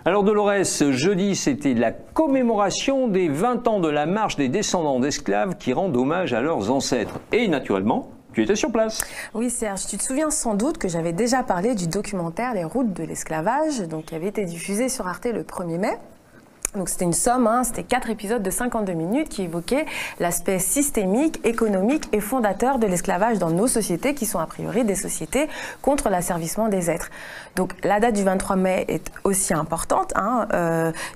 Alors Dolores, jeudi, c'était la commémoration des 20 ans de la marche des descendants d'esclaves qui rendent hommage à leurs ancêtres. Et naturellement, tu étais sur place. Oui Serge, tu te souviens sans doute que j'avais déjà parlé du documentaire Les routes de l'esclavage, qui avait été diffusé sur Arte le 1er mai. Donc c'était une somme, c'était 4 épisodes de 52 minutes qui évoquaient l'aspect systémique, économique et fondateur de l'esclavage dans nos sociétés qui sont a priori des sociétés contre l'asservissement des êtres. Donc la date du 23 mai est aussi importante.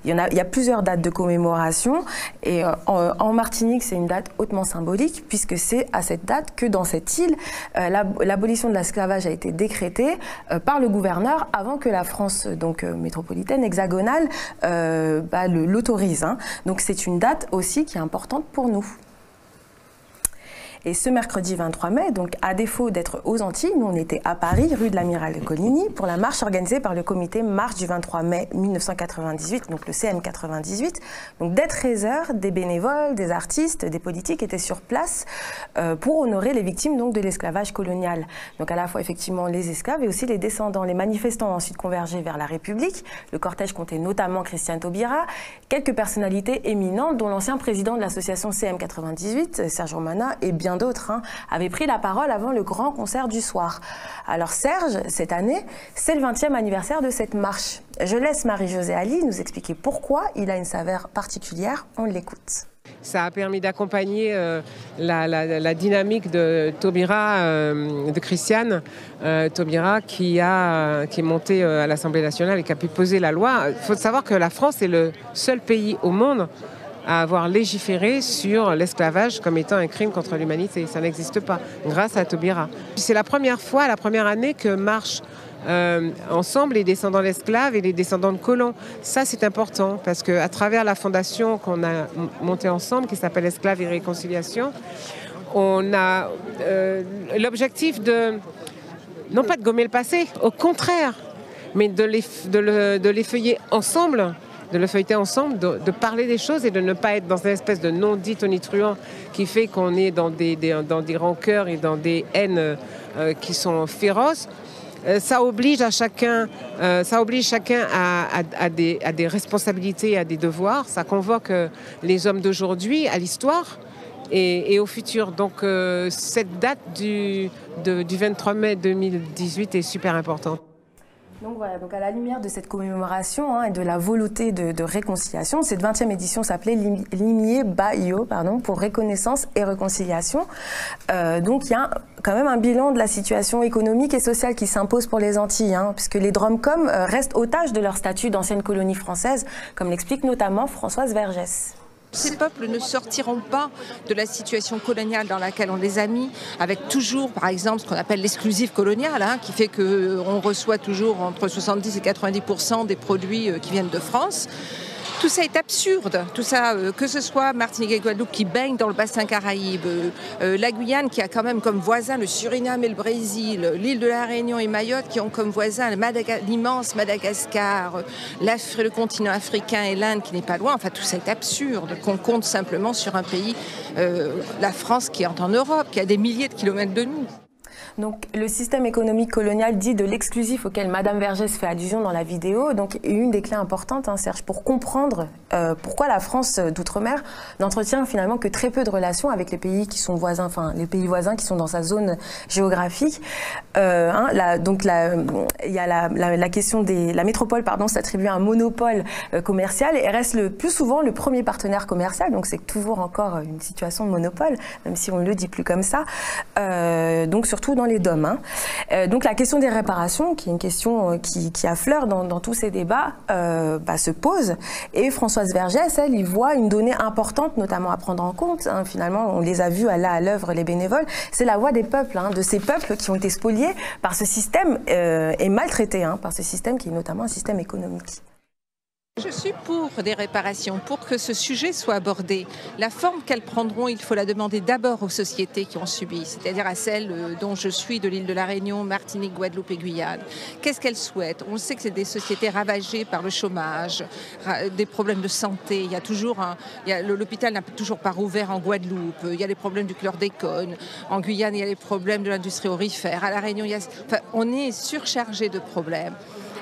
Il y a plusieurs dates de commémoration et en Martinique c'est une date hautement symbolique puisque c'est à cette date que dans cette île l'abolition de l'esclavage a été décrétée par le gouverneur avant que la France métropolitaine, hexagonale, l'autorise. Donc c'est une date aussi qui est importante pour nous. Et ce mercredi 23 mai, donc à défaut d'être aux Antilles, nous on était à Paris, rue de l'Amiral de Coligny, pour la marche organisée par le comité Marche du 23 mai 1998, donc le CM98. Donc des trésors, des bénévoles, des artistes, des politiques étaient sur place pour honorer les victimes de l'esclavage colonial. Donc à la fois effectivement les esclaves et aussi les descendants. Les manifestants ont ensuite convergé vers la République. Le cortège comptait notamment Christiane Taubira, quelques personnalités éminentes dont l'ancien président de l'association CM98, Serge Romana, et bien d'autres avaient pris la parole avant le grand concert du soir. Alors Serge, cette année, c'est le 20e anniversaire de cette marche. Je laisse Marie-Josée Ali nous expliquer pourquoi il a une saveur particulière. On l'écoute. Ça a permis d'accompagner la dynamique de Taubira, de Christiane Taubira, qui est montée à l'Assemblée nationale et qui a pu poser la loi. Il faut savoir que la France est le seul pays au monde à avoir légiféré sur l'esclavage comme étant un crime contre l'humanité. Ça n'existe pas, grâce à Taubira. C'est la première fois, la première année que marchent ensemble les descendants d'esclaves et les descendants de colons. Ça, c'est important, parce qu'à travers la fondation qu'on a montée ensemble, qui s'appelle Esclaves et Réconciliation, on a l'objectif non pas de gommer le passé, au contraire, mais de l'effeuiller ensemble, de le feuilleter ensemble, de parler des choses et de ne pas être dans une espèce de non-dit tonitruant qui fait qu'on est dans des rancœurs et dans des haines qui sont féroces. Ça oblige chacun à des responsabilités, à des devoirs. Ça convoque les hommes d'aujourd'hui à l'histoire et au futur. Donc cette date du 23 mai 2018 est super importante. Donc voilà, donc à la lumière de cette commémoration et de la volonté de réconciliation, cette 20e édition s'appelait Limier Bayo, pour reconnaissance et réconciliation. Donc il y a quand même un bilan de la situation économique et sociale qui s'impose pour les Antilles, puisque les Dromcom restent otages de leur statut d'ancienne colonie française, comme l'explique notamment Françoise Vergès. Ces peuples ne sortiront pas de la situation coloniale dans laquelle on les a mis, avec toujours, par exemple, ce qu'on appelle l'exclusif colonial, qui fait qu'on reçoit toujours entre 70 et 90% des produits qui viennent de France. Tout ça est absurde, tout ça, que ce soit Martinique et Guadeloupe qui baignent dans le bassin Caraïbe, la Guyane qui a quand même comme voisin le Suriname et le Brésil, l'île de la Réunion et Mayotte qui ont comme voisin l'immense Madagascar, le continent africain et l'Inde qui n'est pas loin. Enfin, tout ça est absurde, qu'on compte simplement sur un pays, la France qui est en Europe, qui a des milliers de kilomètres de nous. Donc, le système économique colonial dit de l'exclusif auquel Madame Vergès fait allusion dans la vidéo, donc une des clés importantes, Serge, pour comprendre pourquoi la France d'outre-mer n'entretient finalement que très peu de relations avec les pays qui sont voisins, les pays voisins qui sont dans sa zone géographique. Il y a la question la métropole, s'attribue un monopole commercial et reste le plus souvent le premier partenaire commercial. Donc, c'est toujours encore une situation de monopole, même si on ne le dit plus comme ça. Donc, surtout dans les DOM. Donc la question des réparations, qui est une question qui affleure dans tous ces débats, se pose. Et Françoise Vergès, elle, y voit une donnée importante, notamment à prendre en compte. Finalement, on les a vus à l'œuvre, les bénévoles. C'est la voix des peuples, de ces peuples qui ont été spoliés par ce système et maltraités par ce système qui est notamment un système économique. Je suis pour des réparations, pour que ce sujet soit abordé. La forme qu'elles prendront, il faut la demander d'abord aux sociétés qui ont subi, c'est-à-dire à celles dont je suis de l'île de la Réunion, Martinique, Guadeloupe et Guyane. Qu'est-ce qu'elles souhaitent? On sait que c'est des sociétés ravagées par le chômage, des problèmes de santé. L'hôpital n'a toujours pas rouvert en Guadeloupe. Il y a les problèmes du chlordécone. En Guyane, il y a les problèmes de l'industrie aurifère. À la Réunion, on est surchargé de problèmes.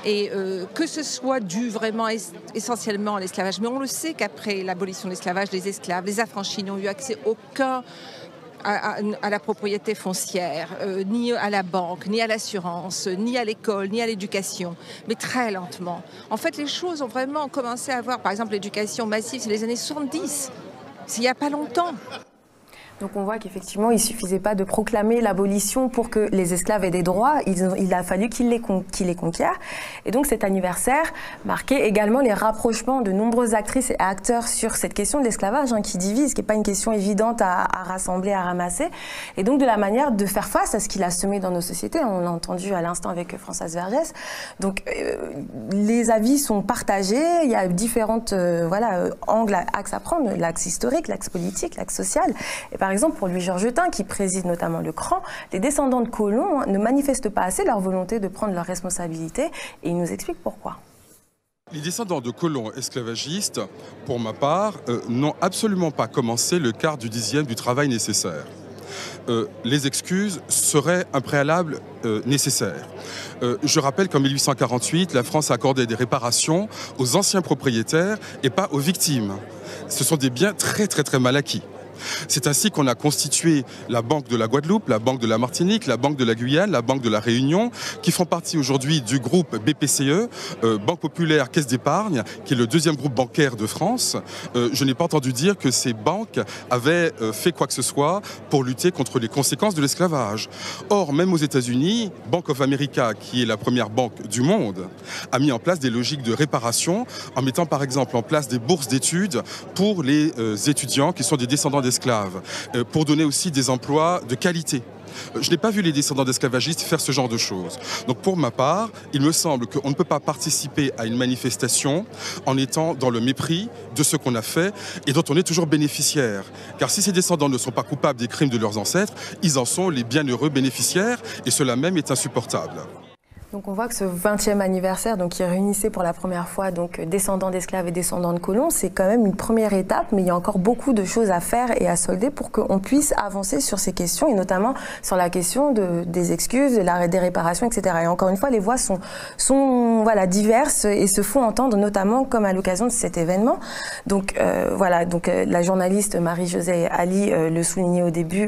Et que ce soit dû vraiment essentiellement à l'esclavage, mais on le sait qu'après l'abolition de l'esclavage, les esclaves, les affranchis n'ont eu accès aucun à la propriété foncière, ni à la banque, ni à l'assurance, ni à l'école, ni à l'éducation, mais très lentement. En fait, les choses ont vraiment commencé à avoir, par exemple, l'éducation massive, c'est les années 70, c'est il n'y a pas longtemps. Donc on voit qu'effectivement, il ne suffisait pas de proclamer l'abolition pour que les esclaves aient des droits, il a fallu qu'ils les conquièrent. Et donc cet anniversaire marquait également les rapprochements de nombreuses actrices et acteurs sur cette question de l'esclavage qui divise, qui n'est pas une question évidente à rassembler, à ramasser. Et donc de la manière de faire face à ce qu'il a semé dans nos sociétés, on l'a entendu à l'instant avec Françoise Vergès. Donc les avis sont partagés, il y a différentes angles, axes à prendre, l'axe historique, l'axe politique, l'axe social. Et par exemple, pour Louis-Georges Tin, qui préside notamment le CRAN, les descendants de colons ne manifestent pas assez leur volonté de prendre leurs responsabilités, et il nous explique pourquoi. Les descendants de colons esclavagistes, pour ma part, n'ont absolument pas commencé le quart du dixième du travail nécessaire. Les excuses seraient un préalable nécessaire. Je rappelle qu'en 1848, la France accordait des réparations aux anciens propriétaires et pas aux victimes. Ce sont des biens très mal acquis. C'est ainsi qu'on a constitué la Banque de la Guadeloupe, la Banque de la Martinique, la Banque de la Guyane, la Banque de la Réunion, qui font partie aujourd'hui du groupe BPCE, Banque Populaire Caisse d'Épargne, qui est le deuxième groupe bancaire de France. Je n'ai pas entendu dire que ces banques avaient fait quoi que ce soit pour lutter contre les conséquences de l'esclavage. Or, même aux États-Unis, Bank of America, qui est la première banque du monde, a mis en place des logiques de réparation en mettant par exemple en place des bourses d'études pour les étudiants qui sont des descendants d'esclaves, pour donner aussi des emplois de qualité. Je n'ai pas vu les descendants d'esclavagistes faire ce genre de choses. Donc pour ma part, il me semble qu'on ne peut pas participer à une manifestation en étant dans le mépris de ce qu'on a fait et dont on est toujours bénéficiaire. Car si ces descendants ne sont pas coupables des crimes de leurs ancêtres, ils en sont les bienheureux bénéficiaires et cela même est insupportable. Donc on voit que ce 20e anniversaire, donc qui réunissait pour la première fois donc descendants d'esclaves et descendants de colons, c'est quand même une première étape, mais il y a encore beaucoup de choses à faire et à solder pour qu'on puisse avancer sur ces questions et notamment sur la question des excuses, des réparations, etc. Et encore une fois, les voix sont diverses et se font entendre, notamment comme à l'occasion de cet événement. Donc la journaliste Marie-Josée Ali le soulignait au début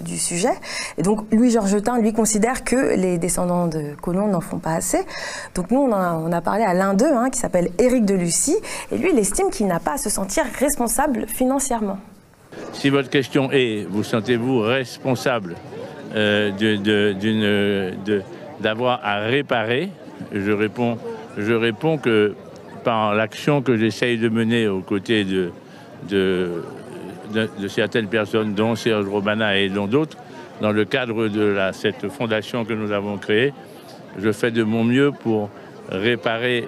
du sujet. Et donc Louis-Georges Tin, lui, considère que les descendants de colons n'en font pas assez. Donc nous, on a parlé à l'un d'eux, qui s'appelle Éric de Lucy, et lui, il estime qu'il n'a pas à se sentir responsable financièrement. Si votre question est, vous sentez-vous responsable d'avoir à réparer, je réponds que par l'action que j'essaye de mener aux côtés de certaines personnes, dont Serge Robana et dont d'autres, dans le cadre de cette fondation que nous avons créée, je fais de mon mieux pour réparer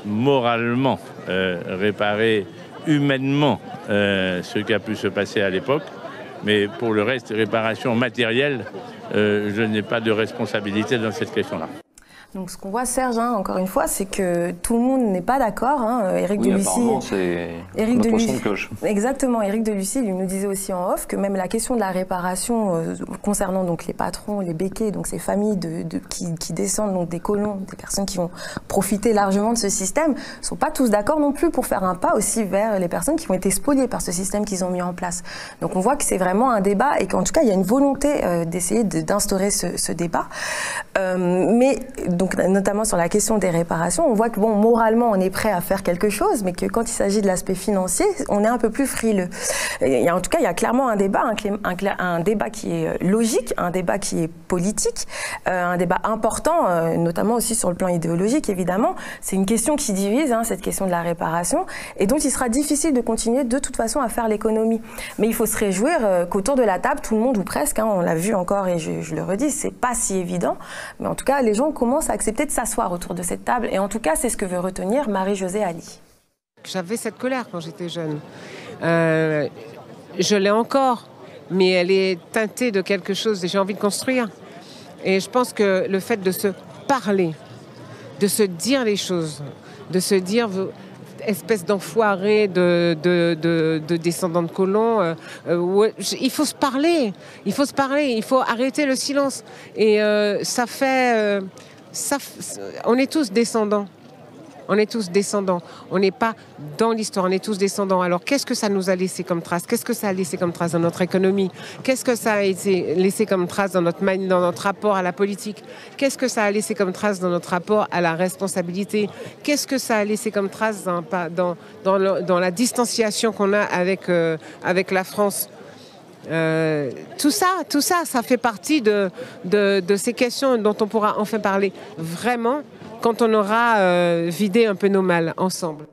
moralement, réparer humainement ce qui a pu se passer à l'époque. Mais pour le reste, réparation matérielle, je n'ai pas de responsabilité dans cette question-là. Donc ce qu'on voit, Serge, encore une fois, c'est que tout le monde n'est pas d'accord. Éric de Lucy, c'est notre son de cloche. Exactement, Éric de Lucy, lui nous disait aussi en off que même la question de la réparation concernant donc les patrons, les béquets, donc ces familles qui descendent donc des colons, des personnes qui vont profiter largement de ce système, ne sont pas tous d'accord non plus pour faire un pas aussi vers les personnes qui ont été spoliées par ce système qu'ils ont mis en place. Donc on voit que c'est vraiment un débat et qu'en tout cas il y a une volonté d'essayer d'instaurer ce débat. Mais donc notamment sur la question des réparations, on voit que moralement on est prêt à faire quelque chose, mais que quand il s'agit de l'aspect financier, on est un peu plus frileux. Et en tout cas, il y a clairement un débat, un débat qui est logique, un débat qui est politique, un débat important, notamment aussi sur le plan idéologique, évidemment. C'est une question qui divise, cette question de la réparation, et dont il sera difficile de continuer de toute façon à faire l'économie. Mais il faut se réjouir qu'autour de la table, tout le monde ou presque, on l'a vu encore et je le redis, c'est pas si évident, mais en tout cas, les gens commencent à accepter de s'asseoir autour de cette table. Et en tout cas, c'est ce que veut retenir Marie-Josée Ali. J'avais cette colère quand j'étais jeune. Je l'ai encore, mais elle est teintée de quelque chose et j'ai envie de construire. Et je pense que le fait de se parler, de se dire les choses, de se dire espèce d'enfoiré de descendants de colons, il faut se parler, il faut arrêter le silence. Et ça fait on est tous descendants. On est tous descendants. On n'est pas dans l'histoire, on est tous descendants. Alors, qu'est-ce que ça nous a laissé comme trace? Qu'est-ce que ça a laissé comme trace dans notre économie? Qu'est-ce que ça a laissé comme trace dans notre rapport à la politique? Qu'est-ce que ça a laissé comme trace dans notre rapport à la responsabilité? Qu'est-ce que ça a laissé comme trace dans la distanciation qu'on a avec la France? Tout ça, ça fait partie de ces questions dont on pourra enfin parler vraiment quand on aura vidé un peu nos malles ensemble.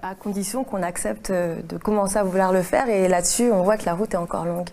À condition qu'on accepte de commencer à vouloir le faire, et là-dessus, on voit que la route est encore longue.